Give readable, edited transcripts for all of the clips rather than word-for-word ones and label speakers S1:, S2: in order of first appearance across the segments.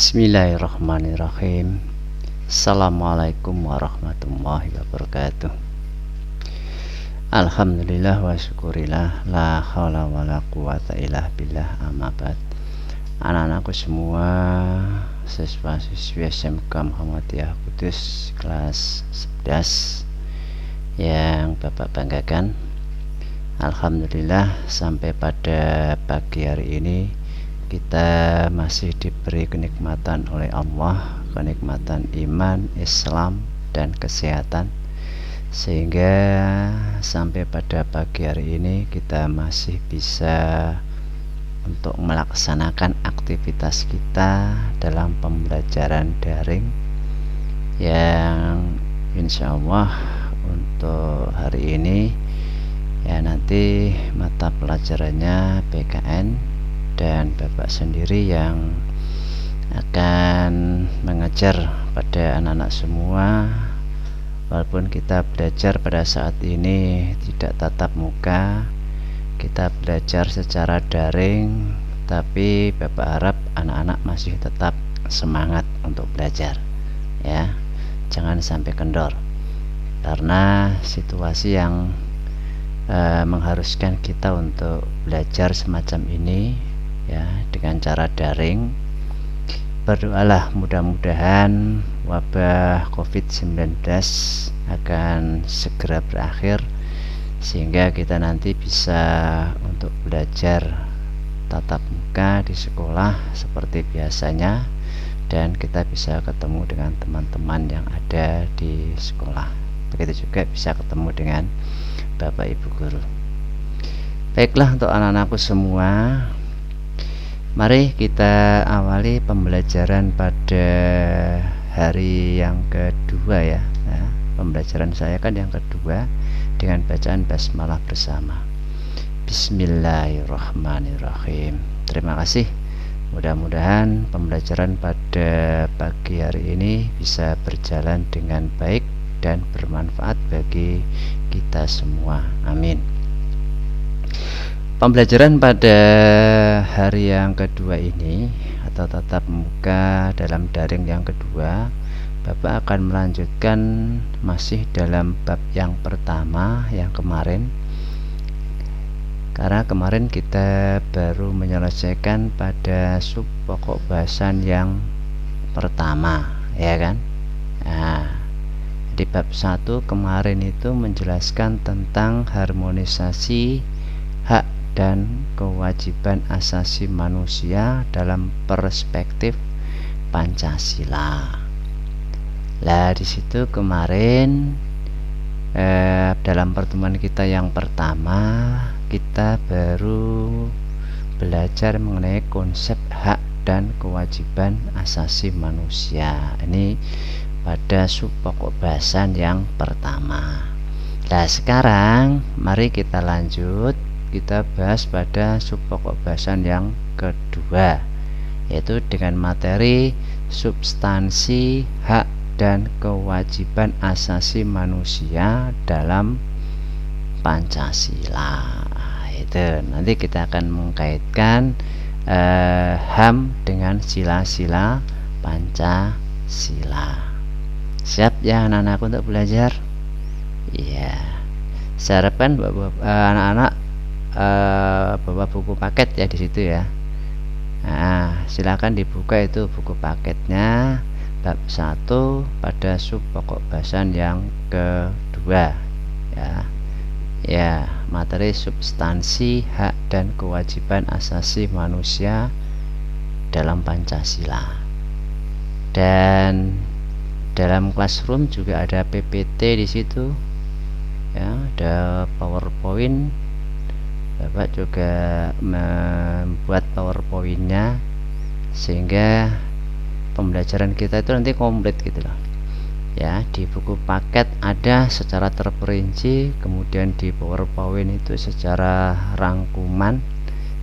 S1: Bismillahirrahmanirrahim. Assalamualaikum warahmatullahi wabarakatuh. Alhamdulillah wa syukurillah, la haula wa la quwata illa billah, amma ba'd. Anak-anakku semua, siswa-siswi SMK Muhammadiyah Kudus kelas 11 yang Bapak banggakan. Alhamdulillah, sampai pada pagi hari ini kita masih diberi kenikmatan oleh Allah, kenikmatan iman, Islam, dan kesehatan, sehingga sampai pada pagi hari ini kita masih bisa untuk melaksanakan aktivitas kita dalam pembelajaran daring yang insya Allah untuk hari ini ya nanti mata pelajarannya PKN, dan Bapak sendiri yang akan mengajar pada anak-anak semua. Walaupun kita belajar pada saat ini tidak tatap muka, kita belajar secara daring, tapi Bapak harap anak-anak masih tetap semangat untuk belajar ya, jangan sampai kendor karena situasi yang mengharuskan kita untuk belajar semacam ini ya, dengan cara daring. Berdoalah mudah-mudahan wabah COVID-19 akan segera berakhir sehingga kita nanti bisa untuk belajar tatap muka di sekolah seperti biasanya, dan kita bisa ketemu dengan teman-teman yang ada di sekolah. Begitu juga bisa ketemu dengan Bapak Ibu guru. Baiklah, untuk anak-anakku semua, mari kita awali pembelajaran pada hari yang kedua ya. Nah, pembelajaran saya kan yang kedua dengan bacaan basmalah bersama. Bismillahirrahmanirrahim. Terima kasih. Mudah-mudahan pembelajaran pada pagi hari ini bisa berjalan dengan baik dan bermanfaat bagi kita semua. Amin. Pembelajaran pada hari yang kedua ini atau tatap muka dalam daring yang kedua, Bapak akan melanjutkan masih dalam bab yang pertama yang kemarin, karena kemarin kita baru menyelesaikan pada sub pokok bahasan yang pertama ya kan. Nah, di bab 1 kemarin itu menjelaskan tentang harmonisasi hak dan kewajiban asasi manusia dalam perspektif Pancasila. Lah di situ kemarin dalam pertemuan kita yang pertama kita baru belajar mengenai konsep hak dan kewajiban asasi manusia. Ini pada sub pokok bahasan yang pertama. Nah sekarang mari kita lanjut, kita bahas pada sub pokok bahasan yang kedua, yaitu dengan materi substansi hak dan kewajiban asasi manusia dalam Pancasila. Itu nanti kita akan mengkaitkan HAM dengan sila-sila Pancasila. Siap ya anak-anak untuk belajar? Iya. Saya harapkan anak-anak bawa buku paket ya di situ ya. Nah, silakan dibuka itu buku paketnya bab 1 pada sub pokok bahasan yang kedua ya. Ya, materi substansi hak dan kewajiban asasi manusia dalam Pancasila. Dan dalam classroom juga ada PPT di situ. Ya, ada PowerPoint. Bapak juga membuat PowerPoint-nya sehingga pembelajaran kita itu nanti komplit gitu loh. Ya, di buku paket ada secara terperinci, kemudian di PowerPoint itu secara rangkuman,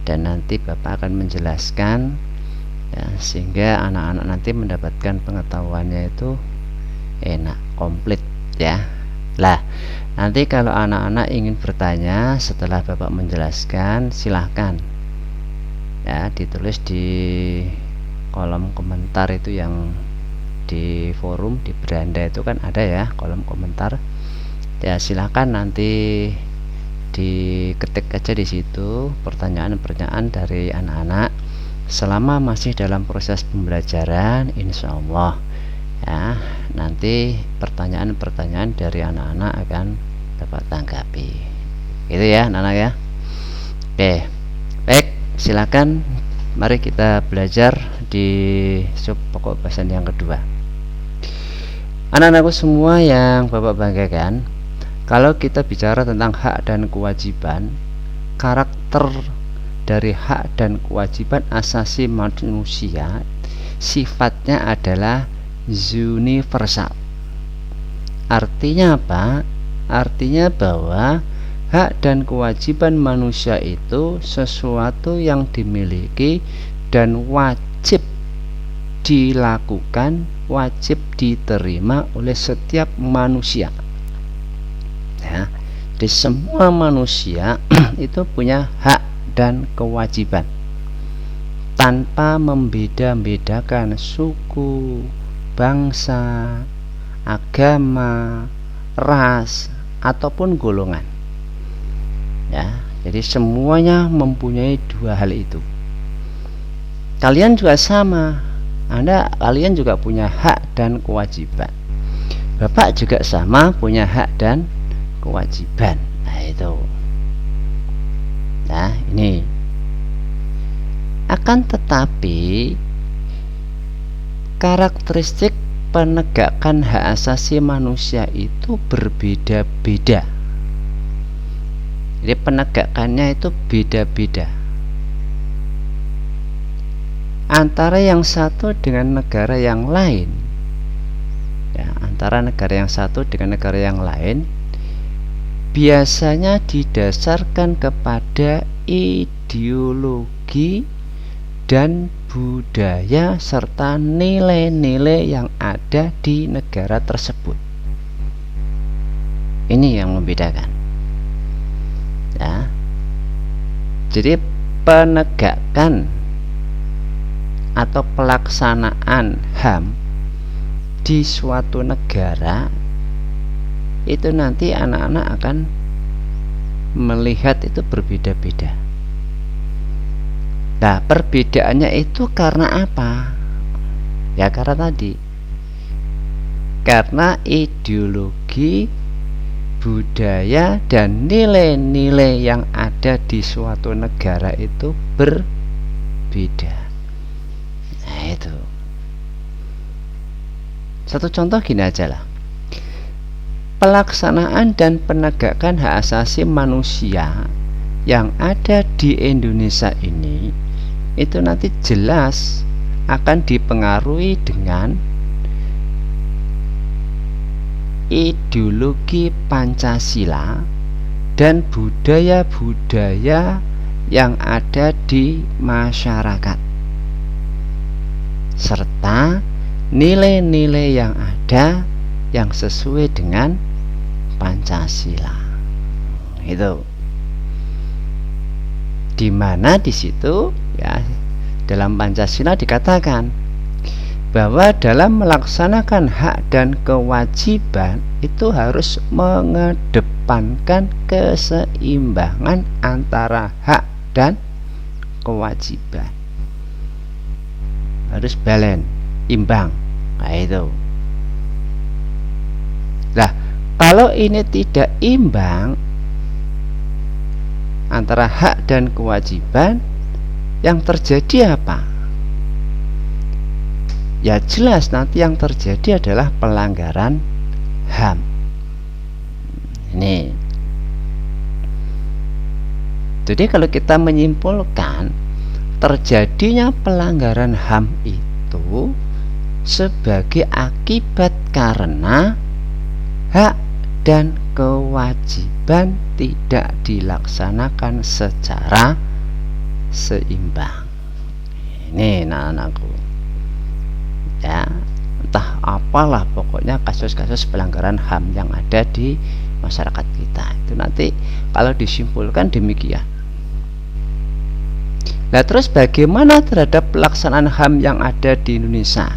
S1: dan nanti Bapak akan menjelaskan ya, sehingga anak-anak nanti mendapatkan pengetahuannya itu enak, komplit ya. Lah, nanti kalau anak-anak ingin bertanya setelah Bapak menjelaskan, silahkan ya ditulis di kolom komentar itu yang di forum, di beranda itu kan ada ya kolom komentar ya, silahkan nanti diketik aja di situ pertanyaan-pertanyaan dari anak-anak selama masih dalam proses pembelajaran. Insya Allah ya, nanti pertanyaan-pertanyaan dari anak-anak akan dapat tanggapi gitu ya anak-anak ya. Oke, baik, silakan mari kita belajar di sub pokok bahasan yang kedua. Anak-anakku semua yang Bapak banggakan, kalau kita bicara tentang hak dan kewajiban, karakter dari hak dan kewajiban asasi manusia sifatnya adalah universal. Artinya apa? Artinya bahwa hak dan kewajiban manusia itu sesuatu yang dimiliki dan wajib dilakukan, wajib diterima oleh setiap manusia ya. Jadi semua manusia itu punya hak dan kewajiban tanpa membeda-bedakan suku, bangsa, agama, ras, ataupun golongan ya. Jadi semuanya mempunyai dua hal itu. Kalian juga sama, kalian juga punya hak dan kewajiban. Bapak juga sama punya hak dan kewajiban. Nah itu. Nah ini. Akan tetapi karakteristik penegakan hak asasi manusia itu berbeda-beda. Jadi penegakannya itu beda-beda antara yang satu dengan negara yang lain ya, antara negara yang satu dengan negara yang lain biasanya didasarkan kepada ideologi dan budaya serta nilai-nilai yang ada di negara tersebut. Ini yang membedakan ya. Jadi penegakan atau pelaksanaan HAM di suatu negara itu nanti anak-anak akan melihat itu berbeda-beda. Nah, perbedaannya itu karena apa? Ya karena tadi, karena ideologi, budaya, dan nilai-nilai yang ada di suatu negara itu berbeda. Nah itu. Satu contoh gini aja lah. Pelaksanaan dan penegakan hak asasi manusia yang ada di Indonesia ini itu nanti jelas akan dipengaruhi dengan ideologi Pancasila dan budaya-budaya yang ada di masyarakat serta nilai-nilai yang ada yang sesuai dengan Pancasila. Itu dimana di situ ya dalam Pancasila dikatakan bahwa dalam melaksanakan hak dan kewajiban itu harus mengedepankan keseimbangan antara hak dan kewajiban, harus balance, imbang. Nah itu. Nah, kalau ini tidak imbang antara hak dan kewajiban, yang terjadi apa? Ya jelas nanti yang terjadi adalah pelanggaran HAM. Ini. Jadi kalau kita menyimpulkan terjadinya pelanggaran HAM itu sebagai akibat karena hak dan kewajiban tidak dilaksanakan secara seimbang. Ini anak-anakku ya, entah apalah pokoknya kasus-kasus pelanggaran HAM yang ada di masyarakat kita itu nanti kalau disimpulkan demikian. Nah, terus bagaimana terhadap pelaksanaan HAM yang ada di Indonesia?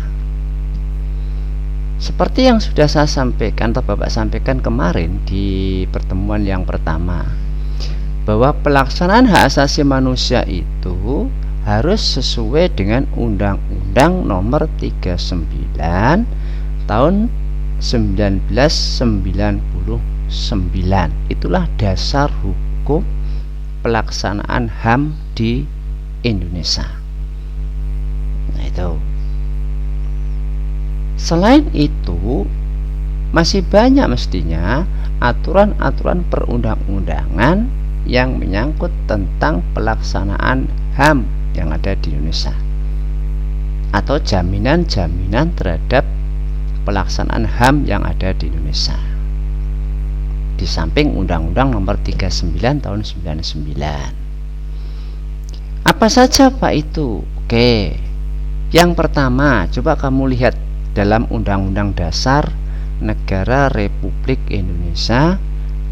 S1: Seperti yang sudah saya sampaikan atau Bapak sampaikan kemarin di pertemuan yang pertama, bahwa pelaksanaan hak asasi manusia itu harus sesuai dengan Undang-Undang Nomor 39 tahun 1999. Itulah dasar hukum pelaksanaan HAM di Indonesia. Nah, itu. Selain itu, masih banyak mestinya aturan-aturan perundang-undangan yang menyangkut tentang pelaksanaan HAM yang ada di Indonesia, atau jaminan-jaminan terhadap pelaksanaan HAM yang ada di Indonesia. Di samping Undang-Undang Nomor 39 tahun 99. Apa saja Pak itu? Oke. Yang pertama, coba kamu lihat dalam Undang-Undang Dasar Negara Republik Indonesia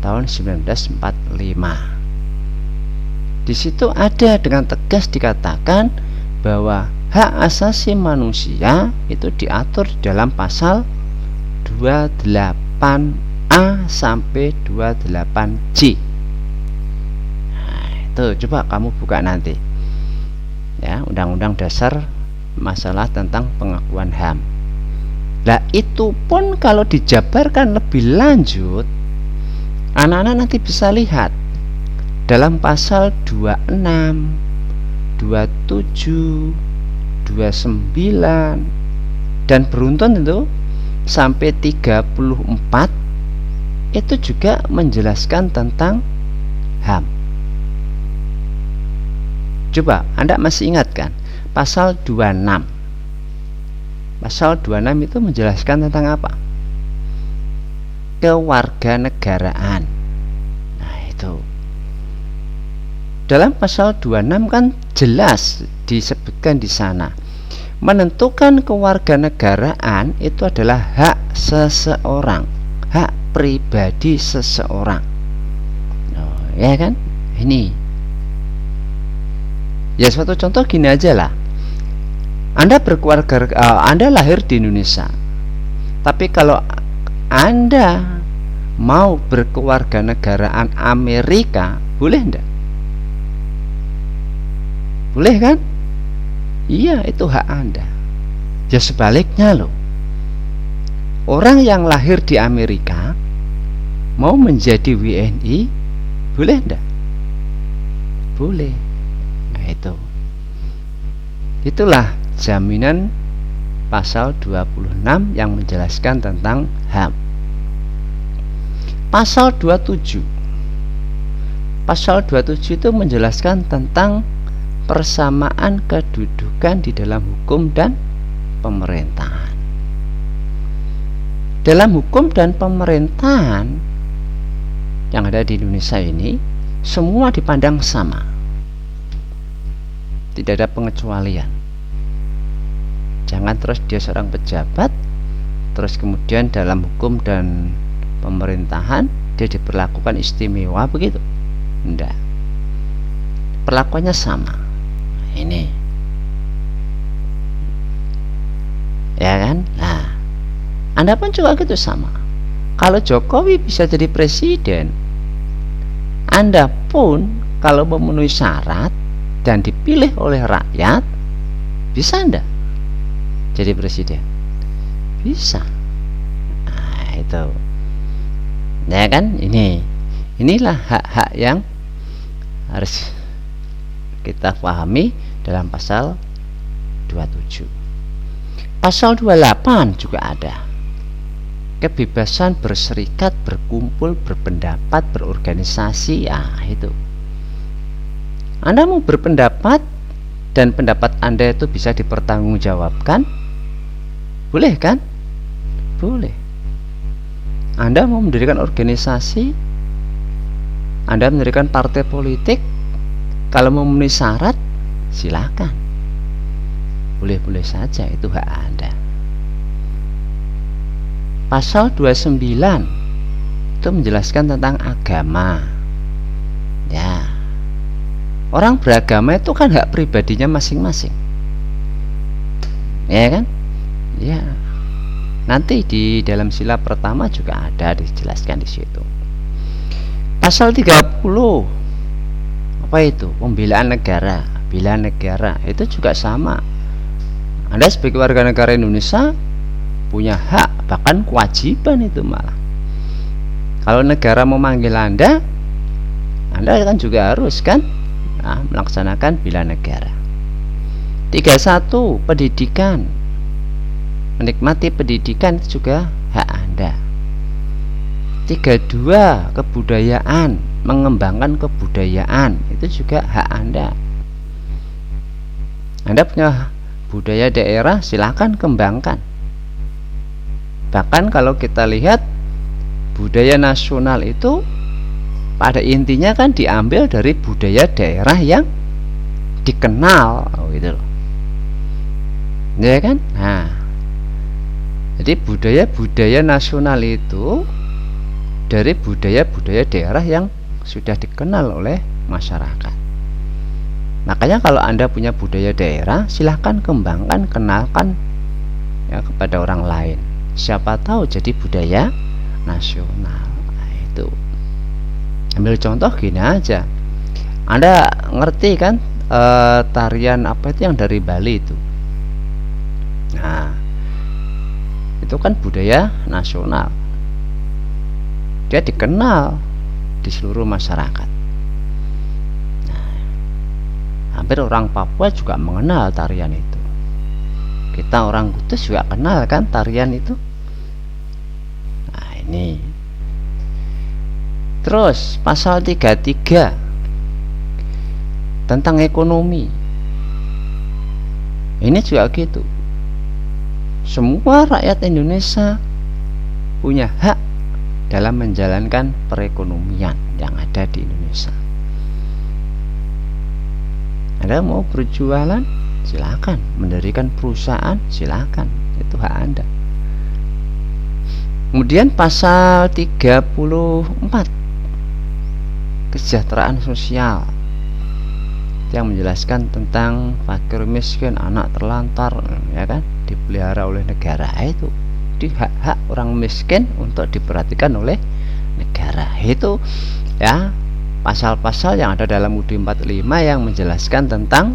S1: tahun 1945. Di situ ada dengan tegas dikatakan bahwa hak asasi manusia itu diatur di dalam pasal 28A sampai 28J. Nah, itu coba kamu buka nanti. Ya, Undang-Undang Dasar masalah tentang pengakuan HAM. Nah, itu pun kalau dijabarkan lebih lanjut, anak-anak nanti bisa lihat dalam pasal 26, 27, 29 dan beruntun itu sampai 34 itu juga menjelaskan tentang HAM. Coba Anda masih ingat kan pasal 26? Pasal 26 itu menjelaskan tentang apa? Kewarganegaraan. Nah, itu. Dalam pasal 26 kan jelas disebutkan di sana. Menentukan kewarganegaraan itu adalah hak seseorang, hak pribadi seseorang. Oh, ya kan? Ini. Ya, suatu contoh gini aja lah. Anda Anda lahir di Indonesia. Tapi kalau Anda mau berkewarganegaraan Amerika, boleh enggak? Boleh kan? Iya, itu hak Anda. Ya sebaliknya loh. Orang yang lahir di Amerika mau menjadi WNI, boleh enggak? Boleh. Nah, itu. Itulah jaminan pasal 26 yang menjelaskan tentang HAM. Pasal 27. Pasal 27 itu menjelaskan tentang persamaan kedudukan di dalam hukum dan pemerintahan. Dalam hukum dan pemerintahan yang ada di Indonesia ini, semua dipandang sama. Tidak ada pengecualian. Jangan terus dia seorang pejabat, terus kemudian dalam hukum dan pemerintahan dia diperlakukan istimewa begitu. Tidak. Perlakuannya sama. Ini. Ya kan? Nah, Anda pun juga gitu sama. Kalau Jokowi bisa jadi presiden, Anda pun kalau memenuhi syarat dan dipilih oleh rakyat, bisa Anda jadi presiden? Bisa. Nah, itu. Ya kan? Inilah hak-hak yang harus kita pahami dalam pasal 27. Pasal 28 juga ada. Kebebasan berserikat, berkumpul, berpendapat, berorganisasi. Itu. Anda mau berpendapat dan pendapat Anda itu bisa dipertanggungjawabkan, boleh kan? Boleh. Anda mau mendirikan organisasi, Anda mendirikan partai politik, kalau memenuhi syarat, silakan. Boleh-boleh saja, itu hak Anda. Pasal 29 itu menjelaskan tentang agama. Ya. Orang beragama itu kan hak pribadinya masing-masing, ya kan? Ya, nanti di dalam sila pertama juga ada dijelaskan di situ. Pasal 30 apa itu? Pembelaan negara. Bela negara itu juga sama. Anda sebagai warga negara Indonesia punya hak, bahkan kewajiban itu malah. Kalau negara memanggil Anda kan juga harus kan melaksanakan bela negara. 31 pendidikan. Menikmati pendidikan itu juga hak Anda. 32 kebudayaan, mengembangkan kebudayaan itu juga hak Anda. Anda punya budaya daerah, silakan kembangkan. Bahkan kalau kita lihat budaya nasional itu pada intinya kan diambil dari budaya daerah yang dikenal gitu loh. Ya kan? Nah, jadi budaya-budaya nasional itu dari budaya-budaya daerah yang sudah dikenal oleh masyarakat. Makanya kalau Anda punya budaya daerah, silahkan kembangkan, kenalkan ya kepada orang lain. Siapa tahu jadi budaya nasional. Nah, itu. Ambil contoh gini aja. Anda ngerti kan tarian apa itu yang dari Bali itu? Nah, itu kan budaya nasional. Dia dikenal di seluruh masyarakat. Nah, hampir orang Papua juga mengenal tarian itu. Kita orang Kudus juga kenal kan tarian itu. Nah, ini. Terus pasal 33 tentang ekonomi. Ini juga gitu. Semua rakyat Indonesia punya hak dalam menjalankan perekonomian yang ada di Indonesia. Anda mau berjualan, silakan. Mendirikan perusahaan, silakan. Itu hak Anda. Kemudian pasal 34 kesejahteraan sosial yang menjelaskan tentang fakir miskin, anak terlantar, ya kan, dipelihara oleh negara. Itu di hak-hak orang miskin untuk diperhatikan oleh negara. Itu ya pasal-pasal yang ada dalam UUD 45 yang menjelaskan tentang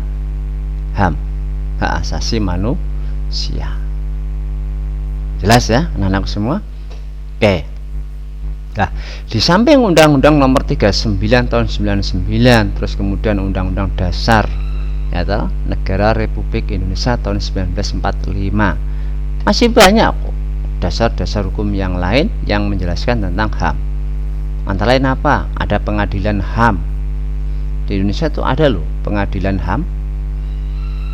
S1: HAM, hak asasi manusia. Jelas ya anak-anak semua? Oke. Nah, di samping Undang-Undang Nomor 39 Tahun 99, terus kemudian Undang-Undang Dasar ya toh, Negara Republik Indonesia tahun 1945. Masih banyak kok dasar-dasar hukum yang lain yang menjelaskan tentang HAM. Antara lain apa? Ada pengadilan HAM. Di Indonesia itu ada loh pengadilan HAM.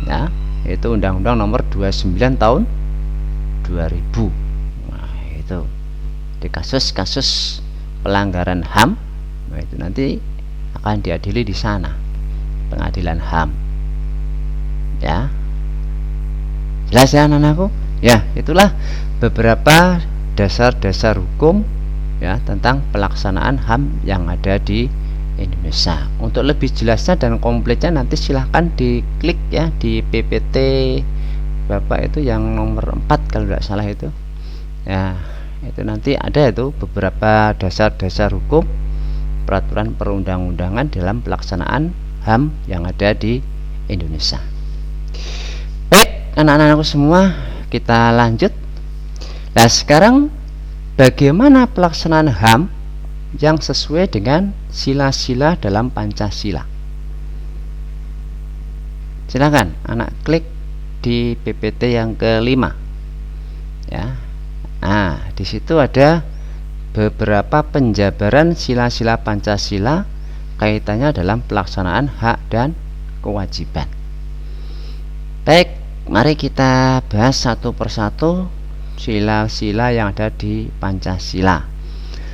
S1: Ya, itu Undang-Undang Nomor 29 Tahun 2000. Nah, itu di kasus-kasus pelanggaran HAM, nah itu nanti akan diadili di sana, pengadilan HAM. Ya, jelas ya anak-anakku? Ya, itulah beberapa dasar-dasar hukum ya tentang pelaksanaan HAM yang ada di Indonesia. Untuk lebih jelasnya dan komplitnya nanti silahkan diklik ya di PPT Bapak itu yang nomor 4 kalau tidak salah itu. Ya, itu nanti ada itu beberapa dasar-dasar hukum peraturan perundang-undangan dalam pelaksanaan HAM yang ada di Indonesia. Baik anak-anakku semua, kita lanjut. Nah sekarang bagaimana pelaksanaan HAM yang sesuai dengan sila-sila dalam Pancasila? Silakan anak klik di PPT yang kelima ya. Nah, di situ ada beberapa penjabaran sila-sila Pancasila kaitannya dalam pelaksanaan hak dan kewajiban. Baik, mari kita bahas satu persatu sila-sila yang ada di Pancasila.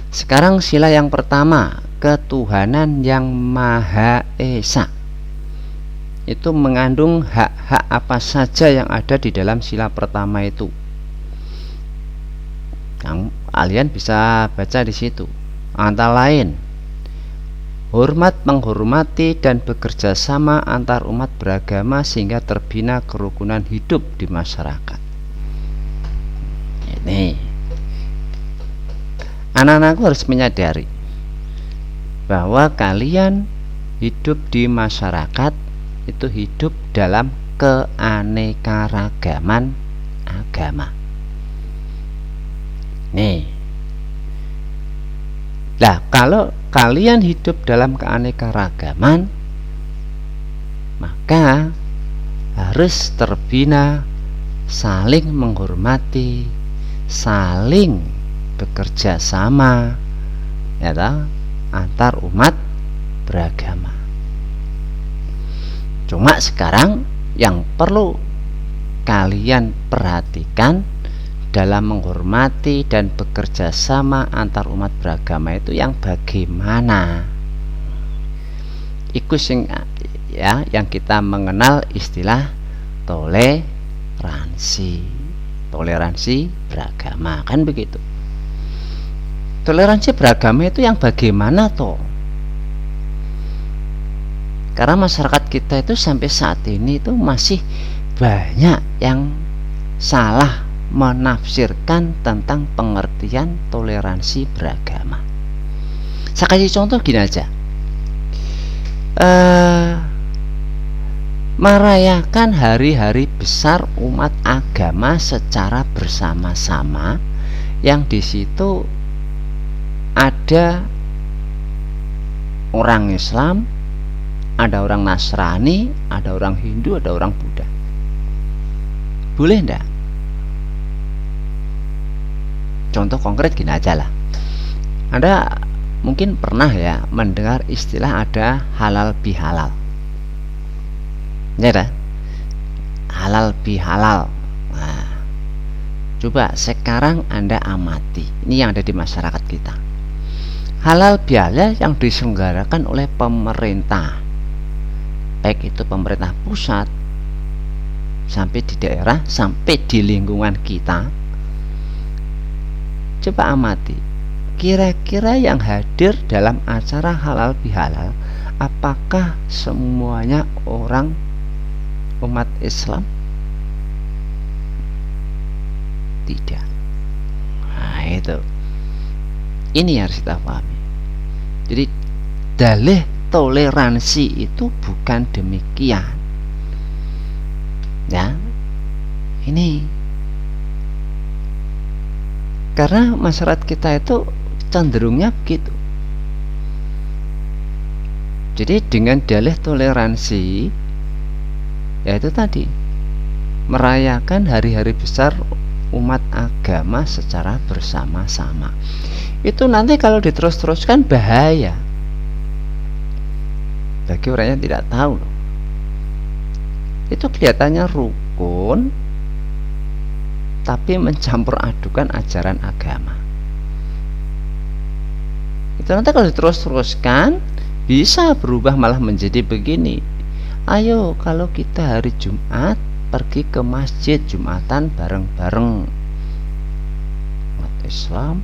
S1: Sekarang sila yang pertama, ketuhanan yang Maha Esa. Itu mengandung hak-hak apa saja yang ada di dalam sila pertama itu. Yang kalian bisa baca di situ. Antara lain hormat menghormati dan bekerja sama antar umat beragama sehingga terbina kerukunan hidup di masyarakat. Ini anak-anakku harus menyadari bahwa kalian hidup di masyarakat itu hidup dalam keanekaragaman agama. Nih, nah kalau kalian hidup dalam keanekaragaman, maka harus terbina saling menghormati, saling bekerja sama, ya toh, antar umat beragama. Cuma sekarang yang perlu kalian perhatikan dalam menghormati dan bekerja sama antar umat beragama itu yang bagaimana? Iku sing ya yang kita mengenal istilah toleransi beragama, kan begitu. Toleransi beragama itu yang bagaimana toh? Karena masyarakat kita itu sampai saat ini itu masih banyak yang salah menafsirkan tentang pengertian toleransi beragama. Saya kasih contoh gini aja. Merayakan hari-hari besar umat agama secara bersama-sama, yang di situ ada orang Islam, ada orang Nasrani, ada orang Hindu, ada orang Buddha. Boleh enggak? Contoh konkret gini aja lah. Anda mungkin pernah ya mendengar istilah ada halal bihalal. Ya dah? Halal bihalal. Nah, coba sekarang Anda amati. Ini yang ada di masyarakat kita. Halal bihalal yang diselenggarakan oleh pemerintah, baik itu pemerintah pusat sampai di daerah, sampai di lingkungan kita. Coba amati, kira-kira yang hadir dalam acara halal bihalal, apakah semuanya orang umat Islam? Tidak. Nah itu, ini harus kita pahami. Jadi dalih toleransi itu bukan demikian. Ya, ini karena masyarakat kita itu cenderungnya begitu. Jadi dengan dalih toleransi, yaitu tadi merayakan hari-hari besar umat agama secara bersama-sama. Itu nanti kalau diterus-teruskan bahaya bagi orang yang tidak tahu. Itu kelihatannya rukun, tapi mencampur adukan ajaran agama. Itu nanti kalau diterus-teruskan bisa berubah malah menjadi begini. Ayo kalau kita hari Jumat pergi ke masjid Jumatan bareng-bareng, umat Islam,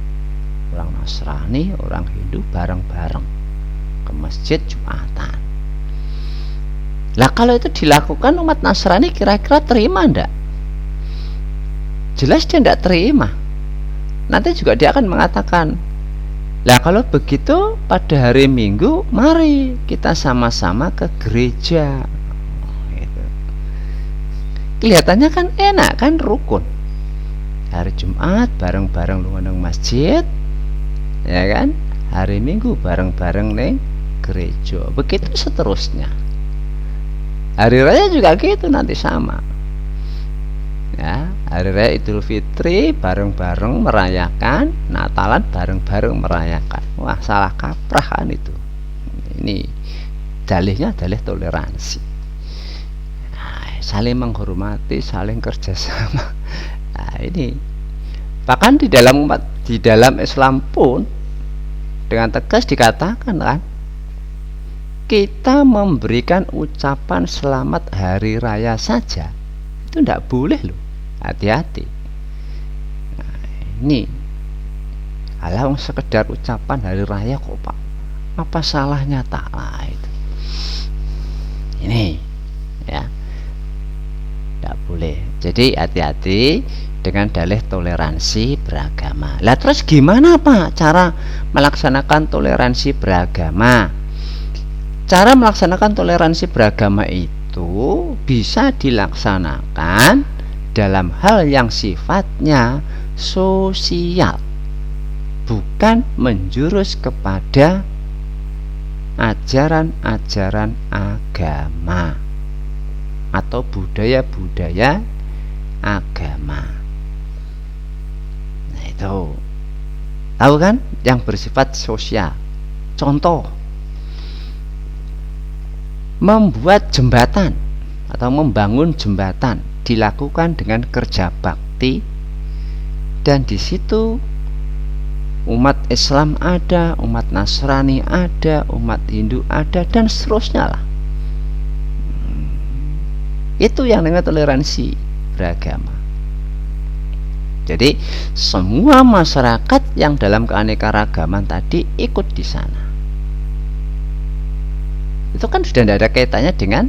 S1: orang Nasrani, orang Hindu bareng-bareng ke masjid Jumatan. Lah kalau itu dilakukan umat Nasrani kira-kira terima enggak? Jelas dia tidak terima. Nanti juga dia akan mengatakan, lah kalau begitu pada hari Minggu mari kita sama-sama ke gereja. Gitu. Kelihatannya kan enak, kan rukun. Hari Jumat bareng-bareng lu nang masjid, ya kan? Hari Minggu bareng-bareng neng gereja. Begitu seterusnya. Hari raya juga gitu nanti sama. Ya, hari raya Idul Fitri bareng-bareng merayakan, Natalan bareng-bareng merayakan. Wah, salah kaprah kan itu. Ini dalihnya dalih toleransi. Nah, saling menghormati, saling kerjasama. Nah, ini bahkan di dalam Islam pun dengan tegas dikatakan kan, kita memberikan ucapan selamat hari raya saja itu tidak boleh loh. Hati-hati. Nah, ini halang sekedar ucapan hari raya kok Pak, Apa salahnya ta'ala itu? Ini ya, tidak boleh. Jadi hati-hati dengan dalih toleransi beragama. Lah terus gimana Pak cara melaksanakan toleransi beragama? Cara melaksanakan toleransi beragama itu bisa dilaksanakan dalam hal yang sifatnya sosial, bukan menjurus kepada ajaran-ajaran agama atau budaya-budaya agama. Nah itu tahu kan, yang bersifat sosial. Contoh, membuat jembatan atau membangun jembatan dilakukan dengan kerja bakti, dan di situ umat Islam ada, umat Nasrani ada, umat Hindu ada, dan seterusnya lah. Itu yang namanya toleransi beragama. Jadi semua masyarakat yang dalam keanekaragaman tadi ikut di sana. Itu kan sudah tidak ada kaitannya dengan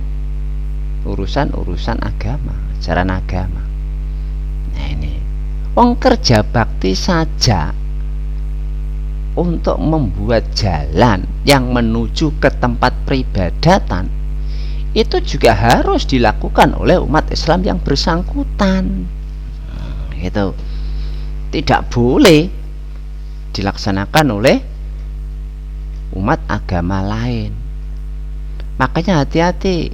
S1: urusan-urusan agama, ajaran agama. Nah ini, wong kerja bakti saja untuk membuat jalan yang menuju ke tempat peribadatan itu juga harus dilakukan oleh umat Islam yang bersangkutan. Gitu. Tidak boleh dilaksanakan oleh umat agama lain. Makanya hati-hati.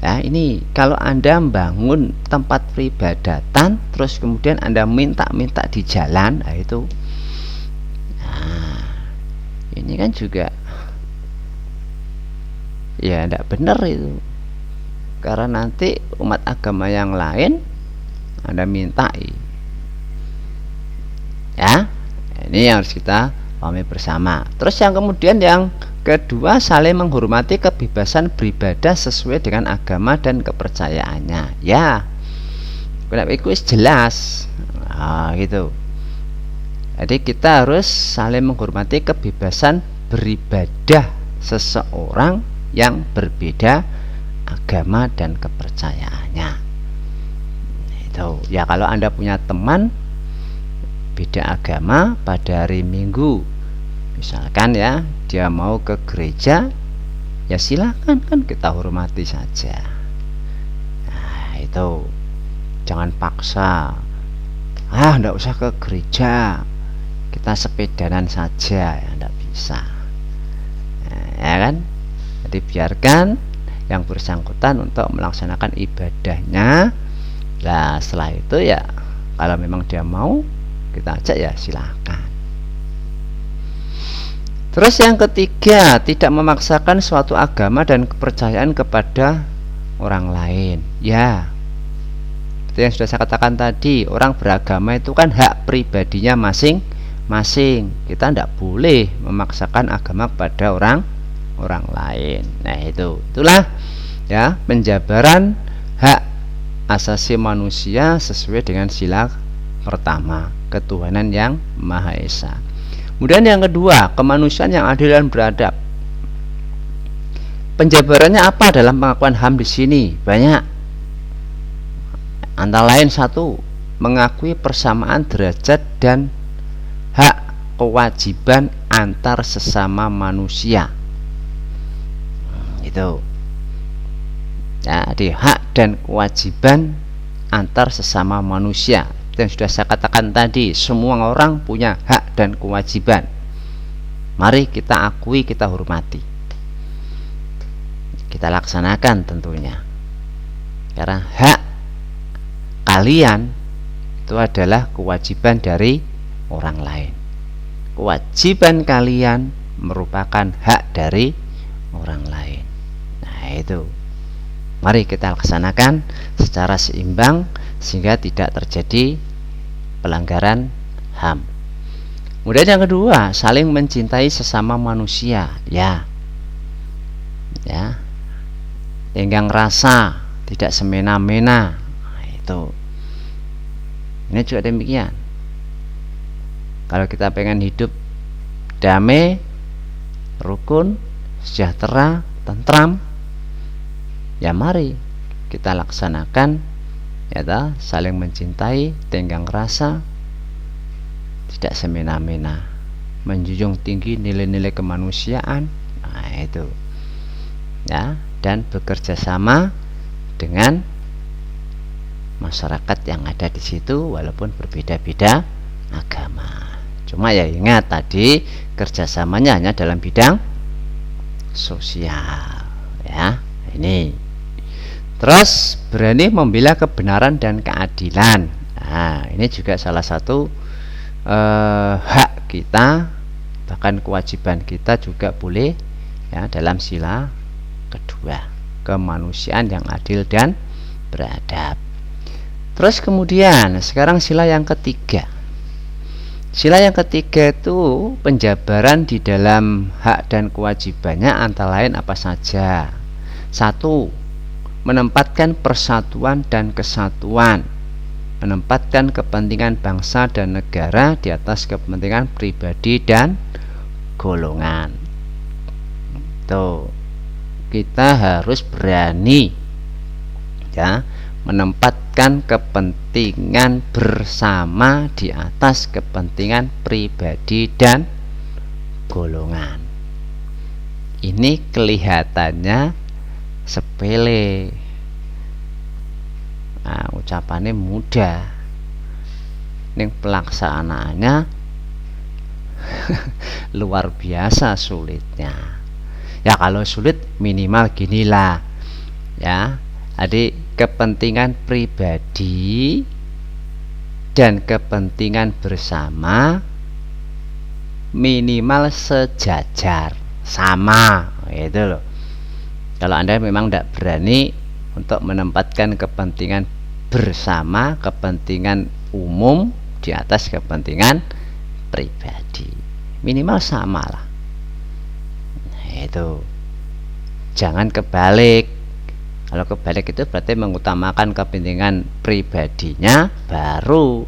S1: Ya, ini kalau Anda membangun tempat peribadatan terus kemudian Anda minta-minta di jalan, nah itu ini kan juga ya tidak benar itu, karena nanti umat agama yang lain Anda mintai ya. Ini yang harus kita pahami bersama. Terus yang kemudian yang kedua, saling menghormati kebebasan beribadah sesuai dengan agama dan kepercayaannya. Ya, kenapa itu jelas gitu. Jadi kita harus saling menghormati kebebasan beribadah seseorang yang berbeda agama dan kepercayaannya. Itu ya, kalau Anda punya teman beda agama pada hari Minggu, misalkan ya, dia mau ke gereja, ya silakan, kan kita hormati saja. Nah itu, jangan paksa. Enggak usah ke gereja, kita sepedanan saja, ya enggak bisa. Nah, ya kan? Jadi biarkan yang bersangkutan untuk melaksanakan ibadahnya. Nah setelah itu ya, kalau memang dia mau kita ajak, ya silakan. Terus yang ketiga, tidak memaksakan suatu agama dan kepercayaan kepada orang lain. Ya, itu yang sudah saya katakan tadi, orang beragama itu kan hak pribadinya masing-masing. Kita tidak boleh memaksakan agama kepada orang lain. Nah itulah ya, penjabaran hak asasi manusia sesuai dengan sila pertama, ketuhanan yang Maha Esa. Kemudian yang kedua, kemanusiaan yang adil dan beradab. Penjabarannya apa dalam pengakuan HAM di sini? Banyak. Antara lain satu, mengakui persamaan derajat dan hak kewajiban antar sesama manusia. Itu. Ya, di hak dan kewajiban antar sesama manusia. Yang sudah saya katakan tadi, semua orang punya hak dan kewajiban. Mari kita akui, kita hormati, kita laksanakan tentunya. Karena hak kalian itu adalah kewajiban dari orang lain. Kewajiban kalian merupakan hak dari orang lain. Nah itu, mari kita laksanakan secara seimbang sehingga tidak terjadi pelanggaran HAM. Kemudian yang kedua, saling mencintai sesama manusia. Ya, tenggang rasa, tidak semena-mena. Nah, itu. Ini juga demikian. Kalau kita pengen hidup damai, rukun, sejahtera, tentram. Ya mari kita laksanakan, ya saling mencintai, tenggang rasa, tidak semena-mena, menjunjung tinggi nilai-nilai kemanusiaan. Nah itu ya, dan bekerja sama dengan masyarakat yang ada di situ walaupun berbeda-beda agama. Cuma ya ingat tadi, kerjasamanya hanya dalam bidang sosial ya. Ini terus berani membela kebenaran dan keadilan. Nah ini juga salah satu hak kita, bahkan kewajiban kita juga boleh ya, dalam sila kedua, kemanusiaan yang adil dan beradab. Terus kemudian sekarang sila yang ketiga. Sila yang ketiga itu penjabaran di dalam hak dan kewajibannya antara lain apa saja. 1. Menempatkan persatuan dan kesatuan, menempatkan kepentingan bangsa dan negara di atas kepentingan pribadi dan golongan. Tuh, kita harus berani ya, menempatkan kepentingan bersama di atas kepentingan pribadi dan golongan. Ini kelihatannya sepele, nah, ucapannya mudah, ning pelaksanaannya luar biasa sulitnya. Ya kalau sulit minimal ginilah ya, adik, kepentingan pribadi dan kepentingan bersama minimal sejajar, sama, itu loh. Kalau Anda memang tidak berani untuk menempatkan kepentingan bersama, kepentingan umum di atas kepentingan pribadi, minimal sama lah. Nah, itu jangan kebalik. Kalau kebalik itu berarti mengutamakan kepentingan pribadinya, baru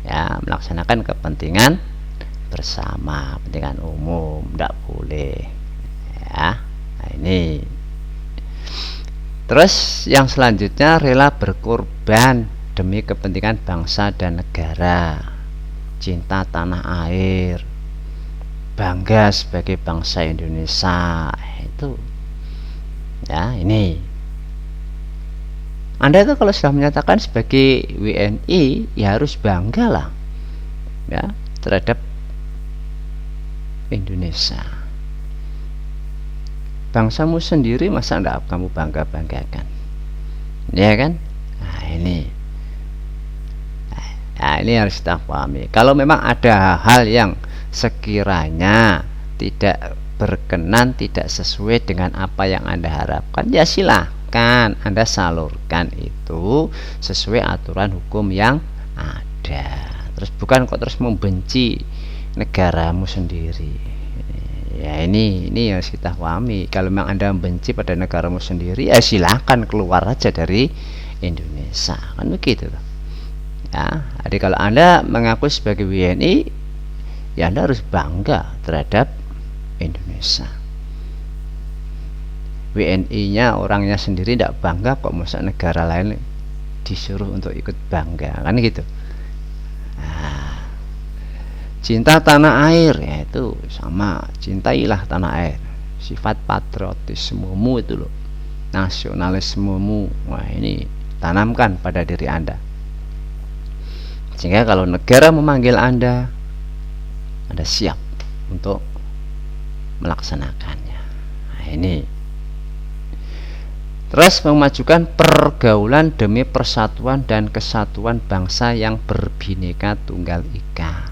S1: ya melaksanakan kepentingan bersama, kepentingan umum, tidak boleh ya. Nah, ini terus yang selanjutnya, rela berkorban demi kepentingan bangsa dan negara, cinta tanah air, bangga sebagai bangsa Indonesia. Itu ya, ini Anda itu kalau sudah menyatakan sebagai WNI ya harus bangga lah ya terhadap Indonesia. Bangsamu sendiri masa enggak kamu bangga-banggakan, ya kan? Nah ini harus kita pahami. Kalau memang ada hal yang sekiranya tidak berkenan, tidak sesuai dengan apa yang Anda harapkan, ya silahkan Anda salurkan itu sesuai aturan hukum yang ada. Terus bukan kok terus membenci negaramu sendiri. Ya ini harus kita pahami. Kalau memang Anda membenci pada negaramu sendiri, ya silahkan keluar aja dari Indonesia, kan begitu ya. Jadi kalau Anda mengaku sebagai WNI, ya Anda harus bangga terhadap Indonesia. WNI-nya orangnya sendiri tidak bangga, kok masa negara lain disuruh untuk ikut bangga, kan gitu. Nah, cinta tanah air, yaitu sama, cintailah tanah air. Sifat patriotismemu itu loh, nasionalismemu, wah ini tanamkan pada diri Anda, sehingga kalau negara memanggil Anda siap untuk melaksanakannya. Nah, ini terus memajukan pergaulan demi persatuan dan kesatuan bangsa yang berbineka tunggal ika.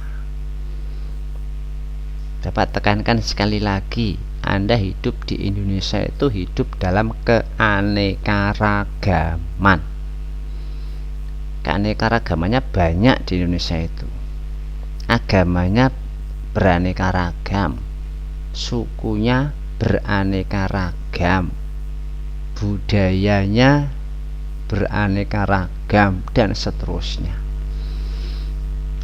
S1: Dapat tekankan sekali lagi, Anda hidup di Indonesia itu hidup dalam keanekaragaman. Keanekaragamannya banyak di Indonesia itu. Agamanya beraneka ragam, sukunya beraneka ragam, budayanya beraneka ragam, dan seterusnya.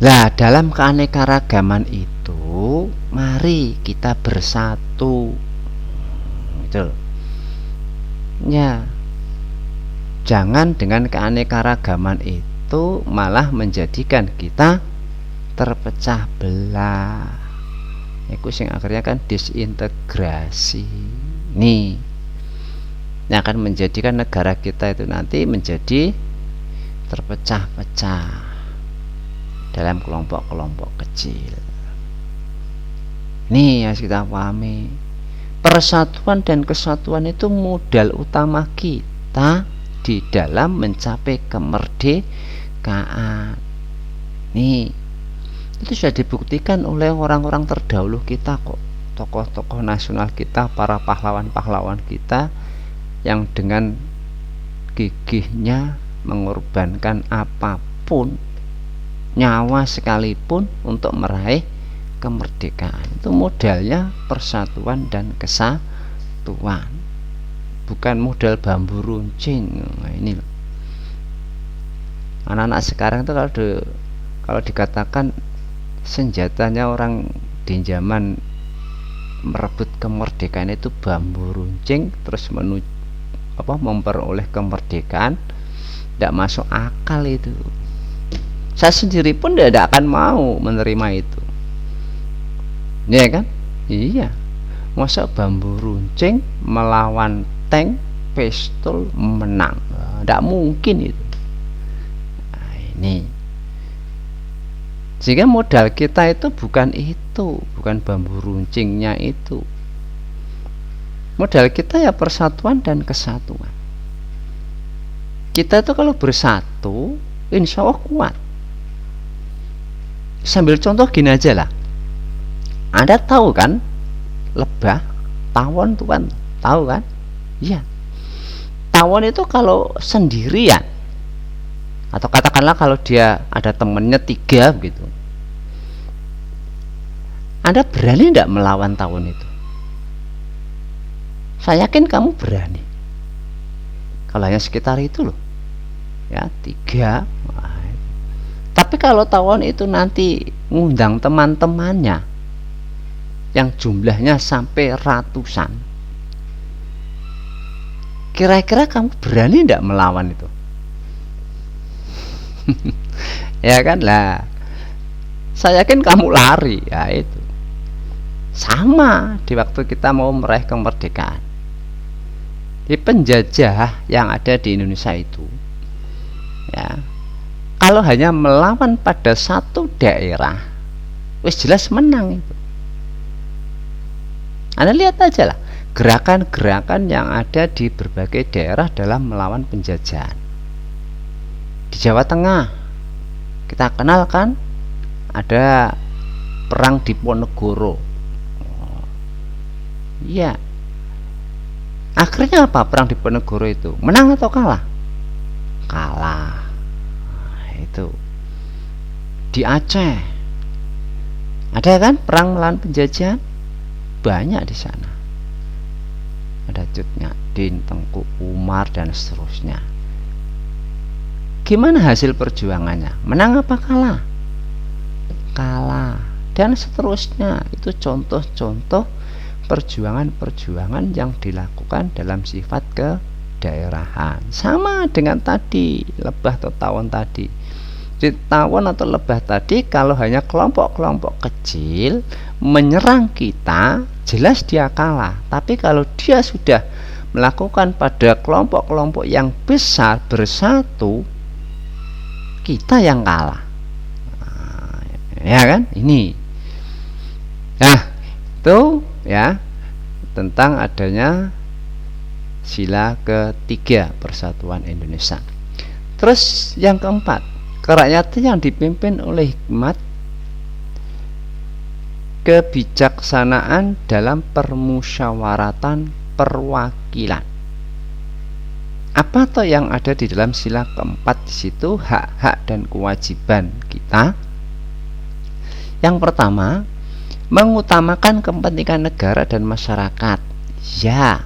S1: Nah, dalam keanekaragaman itu Mari kita bersatu. Gitu. Ya. Jangan dengan keanekaragaman itu malah menjadikan kita terpecah belah. Iku sing akhirnya kan disintegrasi. Nih, yang akan menjadikan negara kita itu nanti menjadi terpecah-pecah dalam kelompok-kelompok kecil. Nih harus kita pahami, persatuan dan kesatuan itu modal utama kita di dalam mencapai kemerdekaan. Nih, itu sudah dibuktikan oleh orang-orang terdahulu kita kok, tokoh-tokoh nasional kita, para pahlawan-pahlawan kita yang dengan gigihnya mengorbankan apapun, nyawa sekalipun untuk meraih kemerdekaan. Itu modalnya persatuan dan kesatuan, bukan modal bambu runcing. Nah, ini loh. Anak-anak sekarang itu kalau dikatakan senjatanya orang di zaman merebut kemerdekaan itu bambu runcing, terus memperoleh kemerdekaan, tidak masuk akal itu. Saya sendiri pun tidak akan mau menerima itu. Ya kan? Iya. Masa bambu runcing melawan tank pistol menang? Tidak mungkin itu. Nah, ini. Sehingga modal kita itu bukan bambu runcingnya itu. Modal kita ya persatuan dan kesatuan. Kita itu kalau bersatu, insya Allah kuat. Sambil contoh gini aja lah. Anda tahu kan lebah, tawon tuh kan, tahu kan? Iya. Tawon itu kalau sendirian, atau katakanlah kalau dia ada temennya 3 gitu, Anda berani tidak melawan tawon itu? Saya yakin kamu berani. Kalau hanya sekitar itu loh, ya 3. Tapi kalau tawon itu nanti ngundang teman-temannya yang jumlahnya sampai ratusan, kira-kira kamu berani tidak melawan itu? Ya kan lah, saya yakin kamu lari. Ya itu sama di waktu kita mau meraih kemerdekaan. Di penjajah yang ada di Indonesia itu, ya, kalau hanya melawan pada satu daerah, wis jelas menang itu. Anda lihat aja lah gerakan-gerakan yang ada di berbagai daerah dalam melawan penjajahan. Di Jawa Tengah kita kenal kan ada perang Diponegoro. Iya. Akhirnya apa perang Diponegoro itu? Menang atau kalah? Kalah. Nah, itu. Di Aceh ada kan perang melawan penjajahan? Banyak di sana. Ada Cut Nyak-Din, Tengku Umar dan seterusnya. Gimana hasil perjuangannya? Menang apa kalah? Kalah. Dan seterusnya. Itu contoh-contoh perjuangan-perjuangan yang dilakukan dalam sifat kedaerahan. Sama dengan tadi lebah atau tawon tadi. Jadi tawon atau lebah tadi kalau hanya kelompok-kelompok kecil menyerang kita, jelas dia kalah. Tapi kalau dia sudah melakukan pada kelompok-kelompok yang besar bersatu, kita yang kalah. Nah, ya kan? Ini. Nah, itu ya tentang adanya sila ketiga persatuan Indonesia. Terus yang keempat, kerakyatan yang dipimpin oleh hikmat, kebijaksanaan dalam permusyawaratan perwakilan. Apa toh yang ada di dalam sila keempat di situ? Hak-hak dan kewajiban kita. Yang pertama, mengutamakan kepentingan negara dan masyarakat. Ya,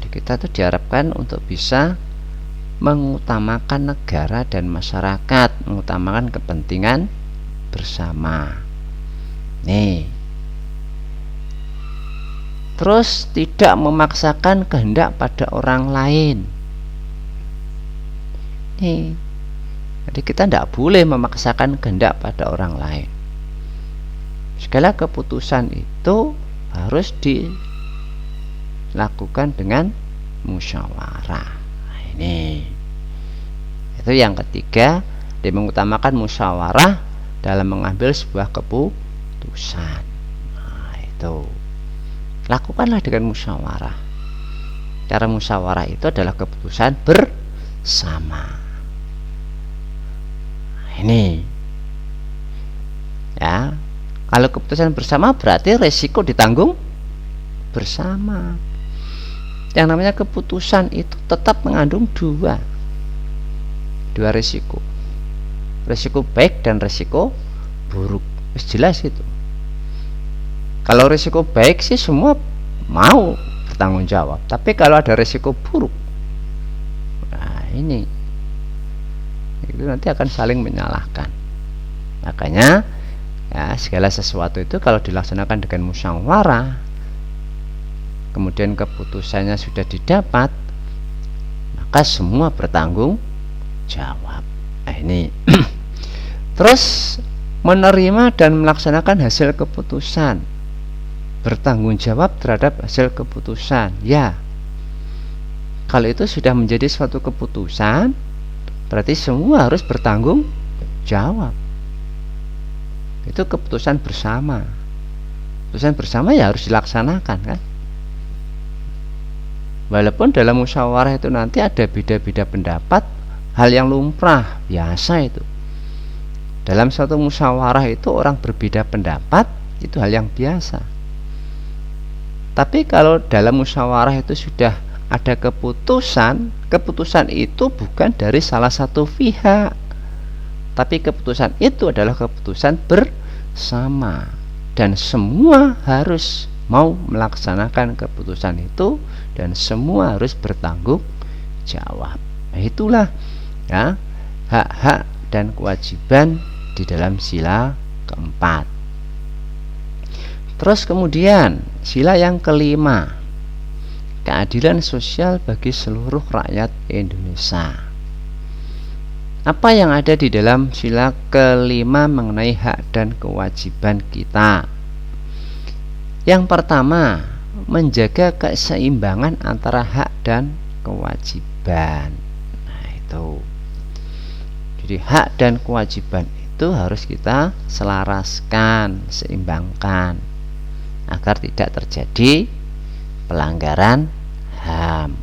S1: jadi kita tuh diharapkan untuk bisa mengutamakan negara dan masyarakat, mengutamakan kepentingan bersama. Nih. Terus tidak memaksakan kehendak pada orang lain. Nih. Jadi kita tidak boleh memaksakan kehendak pada orang lain. Segala keputusan itu harus dilakukan dengan musyawarah. Nah, ini itu yang ketiga, dia mengutamakan musyawarah dalam mengambil sebuah keputusan. Nah, itu lakukanlah dengan musyawarah. Cara musyawarah itu adalah keputusan bersama. Nah, ini ya, kalau keputusan bersama berarti resiko ditanggung bersama. Yang namanya keputusan itu tetap mengandung dua resiko, resiko baik dan resiko buruk. Jelas itu. Kalau resiko baik sih semua mau bertanggung jawab, tapi kalau ada resiko buruk, nah ini itu nanti akan saling menyalahkan. Makanya ya, segala sesuatu itu kalau dilaksanakan dengan musyawarah, kemudian keputusannya sudah didapat, maka semua bertanggung jawab. Nah, ini terus menerima dan melaksanakan hasil keputusan, bertanggung jawab terhadap hasil keputusan. Ya, kalau itu sudah menjadi suatu keputusan, berarti semua harus bertanggung jawab. Itu keputusan bersama. Keputusan bersama ya harus dilaksanakan, kan? Walaupun dalam musyawarah itu nanti ada beda-beda pendapat, hal yang lumrah, biasa itu. Dalam suatu musyawarah itu orang berbeda pendapat, itu hal yang biasa. Tapi kalau dalam musyawarah itu sudah ada keputusan, keputusan itu bukan dari salah satu pihak, tapi keputusan itu adalah keputusan bersama, dan semua harus mau melaksanakan keputusan itu, dan semua harus bertanggung jawab. Nah, itulah ya, hak-hak dan kewajiban di dalam sila keempat. Terus kemudian sila yang kelima, keadilan sosial bagi seluruh rakyat Indonesia. Apa yang ada di dalam sila kelima mengenai hak dan kewajiban kita? Yang pertama, menjaga keseimbangan antara hak dan kewajiban. Nah, itu. Jadi hak dan kewajiban itu harus kita selaraskan, seimbangkan, agar tidak terjadi pelanggaran HAM.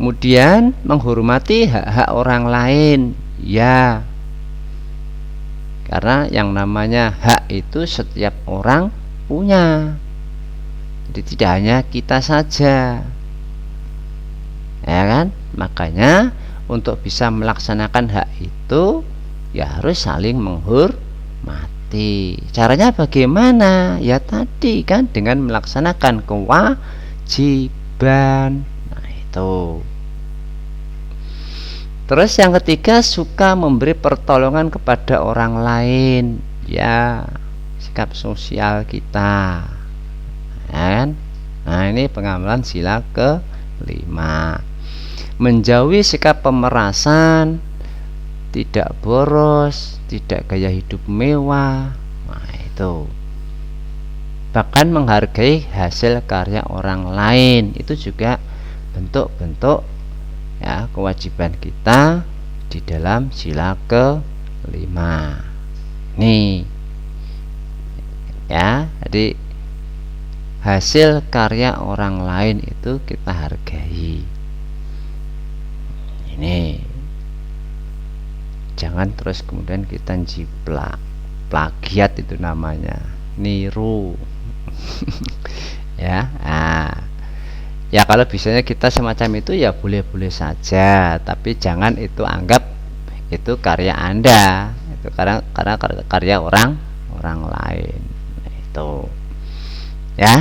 S1: Kemudian menghormati hak-hak orang lain, ya, karena yang namanya hak itu setiap orang punya, jadi tidak hanya kita saja, ya kan? Makanya untuk bisa melaksanakan hak itu ya harus saling menghormati. Caranya bagaimana? Ya tadi kan, dengan melaksanakan kewajiban. Nah, itu. Terus yang ketiga, suka memberi pertolongan kepada orang lain. Ya, sikap sosial kita, ya kan? Nah, ini pengamalan sila kelima. Menjauhi sikap pemerasan, tidak boros, tidak gaya hidup mewah. Nah, itu. Bahkan menghargai hasil karya orang lain, itu juga bentuk-bentuk ya kewajiban kita di dalam sila kelima. Nih ya, jadi hasil karya orang lain itu kita hargai. Ini jangan terus kemudian kita jiplak, plagiat itu namanya, niru. Ya, ya kalau bisanya kita semacam itu ya boleh-boleh saja, tapi jangan itu anggap itu karya Anda, itu karena karya orang lain. Nah, itu ya.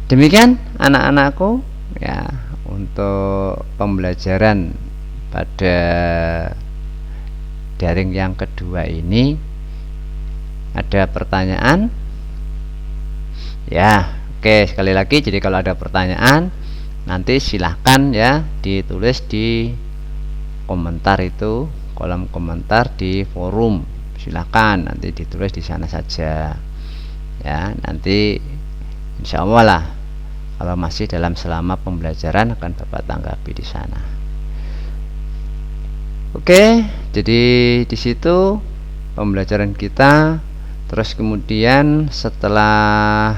S1: Demikian anak-anakku ya, untuk pembelajaran pada daring yang kedua ini, Ada pertanyaan? Ya, oke, sekali lagi, jadi kalau ada pertanyaan nanti silahkan ya ditulis di komentar itu, kolom komentar di forum. Silahkan nanti ditulis di sana saja ya. Nanti insya Allah lah, kalau masih dalam selama pembelajaran akan Bapak tanggapi di sana. Oke, jadi di situ pembelajaran kita. Terus kemudian setelah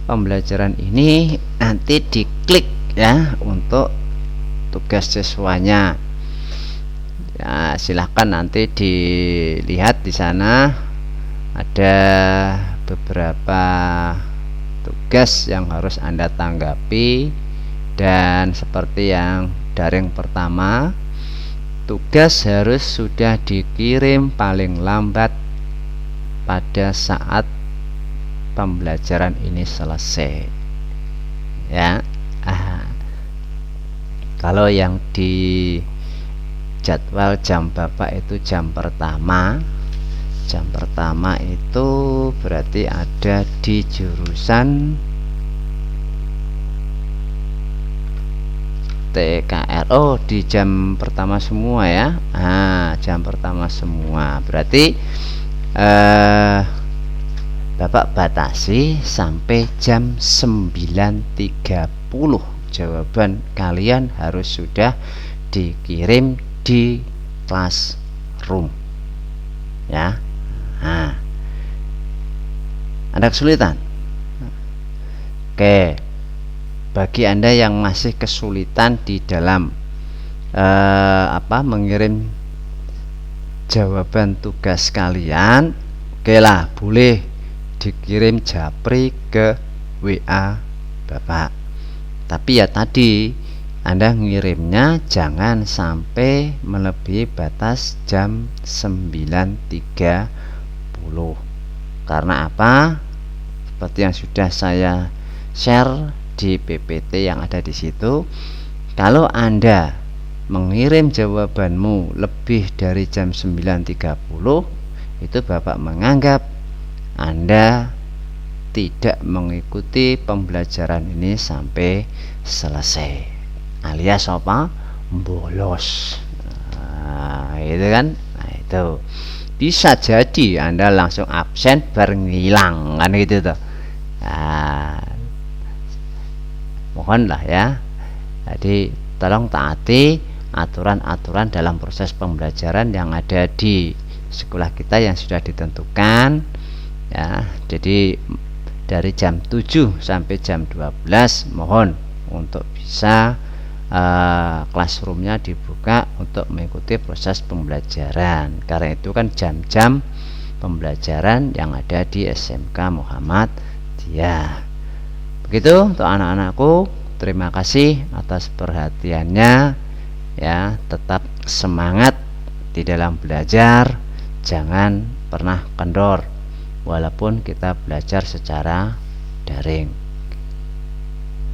S1: pembelajaran ini nanti diklik ya untuk tugas siswanya. Ya, silahkan nanti dilihat di sana ada beberapa tugas yang harus Anda tanggapi, dan seperti yang daring pertama, tugas harus sudah dikirim paling lambat pada saat pembelajaran ini selesai ya. Kalau yang di jadwal jam Bapak itu jam pertama itu berarti ada di jurusan TKR. Di jam pertama semua ya. Jam pertama semua berarti Bapak batasi sampai jam 9.30. Jawaban kalian harus sudah dikirim di classroom ya. Ada kesulitan? Oke, bagi Anda yang masih kesulitan di dalam mengirim jawaban tugas kalian, oke lah, boleh dikirim japri ke WA Bapak. Tapi ya tadi, Anda ngirimnya jangan sampai melebihi batas jam 9.30. Karena apa? Seperti yang sudah saya share di PPT yang ada di situ, kalau Anda mengirim jawabanmu lebih dari jam 9.30, itu Bapak menganggap Anda tidak mengikuti pembelajaran ini sampai selesai, alias apa? Bolos. Itu kan. Itu bisa jadi Anda langsung absen ngilang kan gitu tuh. Mohonlah ya. Jadi tolong taati aturan-aturan dalam proses pembelajaran yang ada di sekolah kita yang sudah ditentukan ya. Jadi dari jam 7 sampai jam 12 mohon untuk bisa classroomnya dibuka untuk mengikuti proses pembelajaran, karena itu kan jam-jam pembelajaran yang ada di SMK Muhammadiyah. Begitu untuk anak-anakku, terima kasih atas perhatiannya ya. Tetap semangat di dalam belajar, jangan pernah kendor walaupun kita belajar secara daring.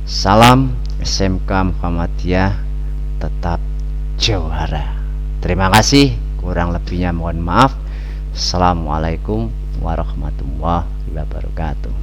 S1: Salam SMK Muhammadiyah tetap juara. Terima kasih, kurang lebihnya mohon maaf. Assalamualaikum warahmatullahi wabarakatuh.